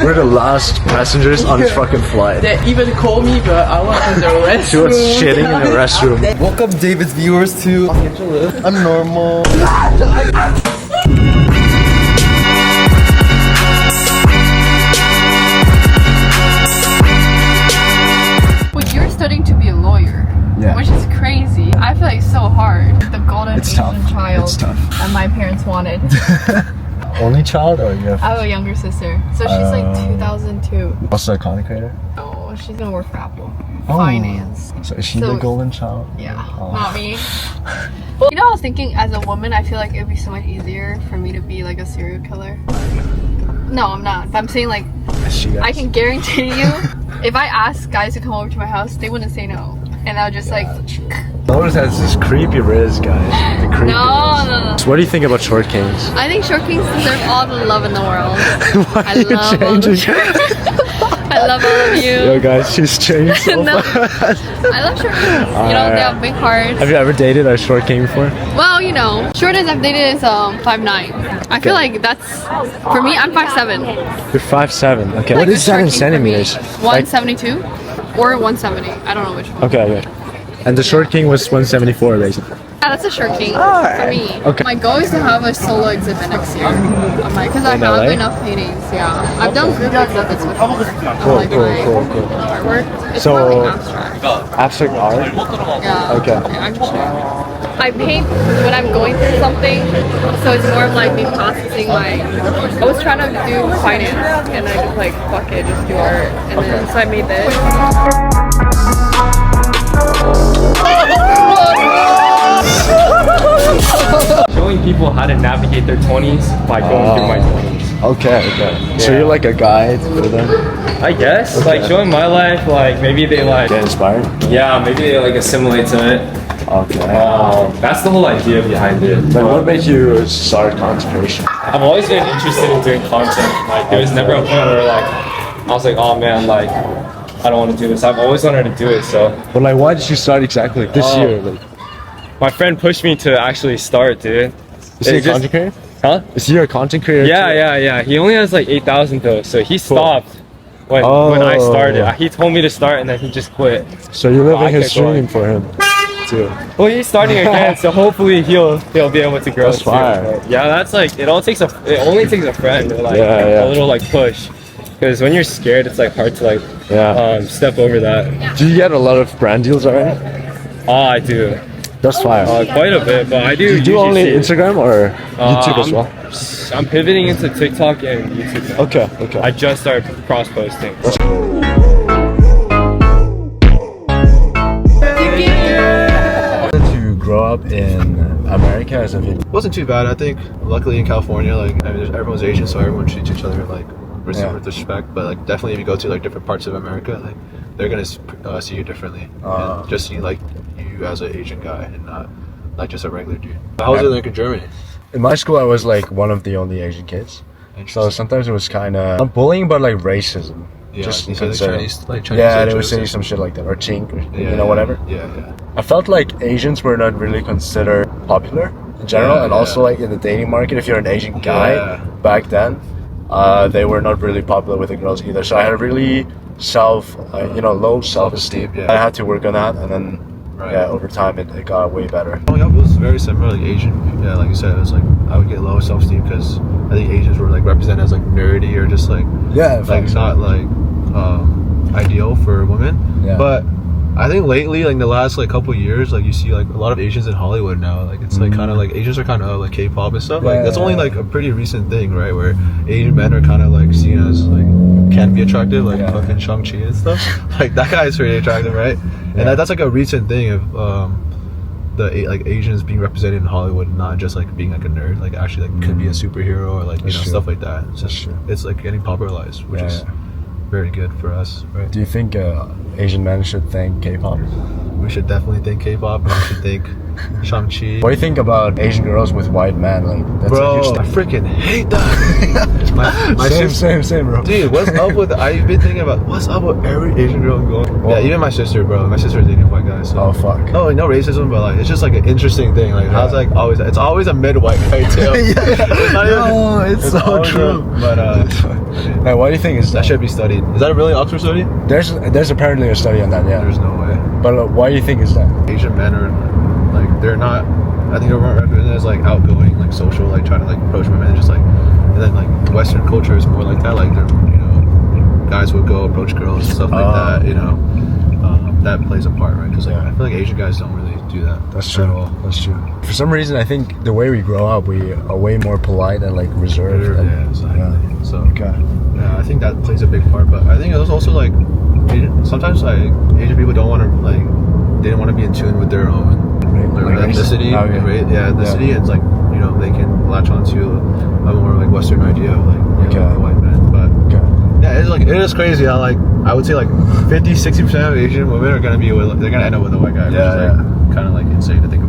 We're the last passengers on this fucking flight. They even call me, but I was in the restroom. She was shitting in the restroom. Welcome David's viewers to I'm normal. Well, you're studying to be a lawyer, which is crazy. I feel like it's so hard. The golden Asian child It's tough. that my parents wanted. Only child or you have? I have a younger sister, so she's like 2002. Also a content creator? Oh, she's gonna work for Apple. Oh. Finance. So is she the golden child? Yeah, Oh. not me. Well, you know, I was thinking as a woman, I feel like it would be so much easier for me to be like a serial killer. No, I'm not. But I'm saying like, I can guarantee you, if I asked guys to come over to my house, they wouldn't say no. And I would just like... Lotus has this creepy riz, guys. The creepy No. So what do you think about short kings? I think short kings deserve all the love in the world. Why I are you love all the changing? I love all of you. Yo guys, she's changed so No. fast. I love short kings. You know, they have big hearts. Have you ever dated a short king before? Well, you know, shortest I've dated is 5'9". I feel like that's, for me, I'm 5'7". You're 5'7". Okay, Like what is a that in short king for me. centimeters? 172 or 170. I don't know which one. Okay. And the short king was 174 basically. Yeah, that's a short king Alright. for me. Okay. My goal is to have a solo exhibit next year. Because I In have LA? enough paintings, yeah. I've done group exhibits before. Cool, Like cool, my cool, cool. artwork. It's So- more like abstract. Abstract art? Yeah. Okay. I can share. I paint when I'm going through something, so it's more of like me processing my... I was trying to do finance, and I just like, fuck it, just do art. And then, so I made this. Showing people how to navigate their 20s by going through my 20s. Okay. So Yeah. you're like a guide for them? I guess, like showing my life, like maybe they like, Get inspired? yeah, maybe they like assimilate to it. Okay. That's the whole idea behind it. But what made you start content creation? I've always been interested in doing content. Like there was never a point where like I was like, oh man, like I don't want to do this. I've always wanted to do it. So But like, why did you start exactly this year? Like, my friend pushed me to actually start, dude. is he a It's just- content creator? Huh? Is he a content creator? Yeah. He only has like 8,000 though, so he stopped when I Oh. started. He told me to start and then he just quit. So you're living I his kept going. dream for him, too. Well, he's starting again, so hopefully he'll be able to grow. That's too. fire. But yeah, that's like it only takes a friend to like Yeah. a little like push. Because when you're scared, it's like hard to like step over that. Do you get a lot of brand deals already? Oh, I do. That's fire. Quite a bit, but I do. Do you do usually only see- Instagram or YouTube as well? I'm pivoting into TikTok and YouTube now. Okay. I just started cross posting. To grow up in America as a kid. It wasn't too bad, I think. Luckily in California, like I mean, everyone's Asian, so everyone treats each other like with respect. But like definitely, if you go to like different parts of America, like they're gonna see you differently, and just see like you as an Asian guy and not like just a regular dude. How was it like in Germany? In my school, I was like one of the only Asian kids. So sometimes it was kind of not bullying, but like racism. Yeah, Just you said like consider- Chinese yeah, they would Asians. say some shit like that, or chink, or Yeah, you know, whatever. Yeah. I felt like Asians were not really considered popular in general, and also like in the dating market, if you're an Asian guy back then, they were not really popular with the girls either. So I had a really low self-esteem. Yeah. I had to work on that, and then over time it got way better. Growing up, it was very similar. Like Asian, yeah, like you said, it was like I would get low self-esteem because I think Asians were like represented as like nerdy or just like not like ideal for women. Yeah. But I think lately, like in the last like couple years, like you see like a lot of Asians in Hollywood now. Like it's like kind of like Asians are kind of like K-pop and stuff. Like that's only like a pretty recent thing, right? Where Asian men are kind of like seen as like can be attractive, like fucking Shang-Chi and stuff. Like that guy is pretty attractive, right? And that's like a recent thing of the like Asians being represented in Hollywood, not just like being like a nerd, like actually like could be a superhero or like stuff like that. It's like getting popularized, which is very good for us, right? Do you think Asian men should thank K-pop? We should definitely thank K-pop, and we should thank Shang-Chi. What do you think about Asian girls with white men? Like, that's a Bro, huge I thing. freaking hate that. my Same, bro. Dude, what's up with? I've been thinking about what's up with every Asian girl I'm going. Well, yeah, even my sister, bro. My sister's dating a white guy. So. Oh fuck. No, like, no racism, but like it's just like an interesting thing. Like how's like always? It's always a mid-white guy too. It's not even, No, it's so always true. But Now, what do you think is that should be studied. Is that a really Oxford study? There's apparently a study on that. Yeah. There's no way. But why do you think is that? Asian men are like they're not. I think they're more represented as like outgoing, like social, like trying to like approach women, and just like, and then like Western culture is more like that. Like they're guys would go approach girls and stuff like that. That plays a part, right? Because like I feel like Asian guys don't really do that. That's at true. all. That's true. For some reason, I think the way we grow up, we are way more polite and like reserved. Yeah, exactly. Yeah. So Okay. yeah, I think that plays a big part. But I think it was also like sometimes like Asian people don't want to like they don't want to be in tune with their own ethnicity. Oh, yeah. Right? Yeah, ethnicity. And it's like they can latch onto a more like Western idea of like white men. But yeah, it's like it is crazy how like I would say like 50-60% of Asian women are gonna be with they're gonna end up with a white guy. Yeah, which is like kind of like insane to think